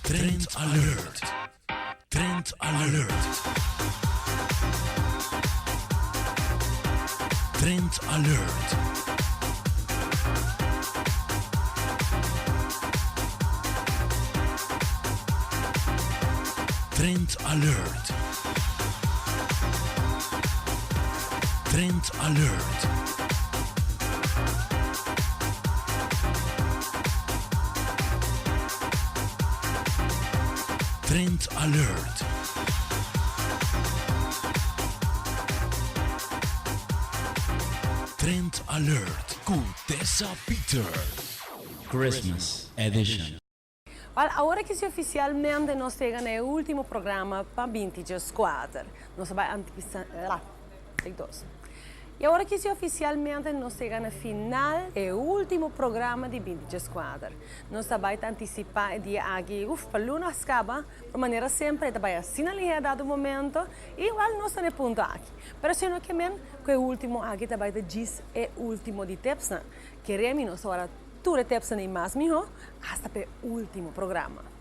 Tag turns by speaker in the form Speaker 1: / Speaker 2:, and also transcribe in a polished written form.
Speaker 1: Trend alert. Trend alert. Trend alert. Trend alert. Trend alert. Trend alert. Trend alert com Tessa Peter. Christmas edition.
Speaker 2: Well, agora que se oficialmente nós chegamos no último programa para 24, nós vamos antecipar lá, tem dois. E agora que se oficialmente nós chegamos no final do último programa de 24, nós vamos antecipar dia aqui, para o lunes acaba, de maneira sempre, vai sinalizar dado momento, e igual nós estamos no ponto aqui. Mas se não queremos que o último aqui vai dizer o último de Tepsa, queremos nós agora tudo Tepsa nem mais melhor, até o último programa.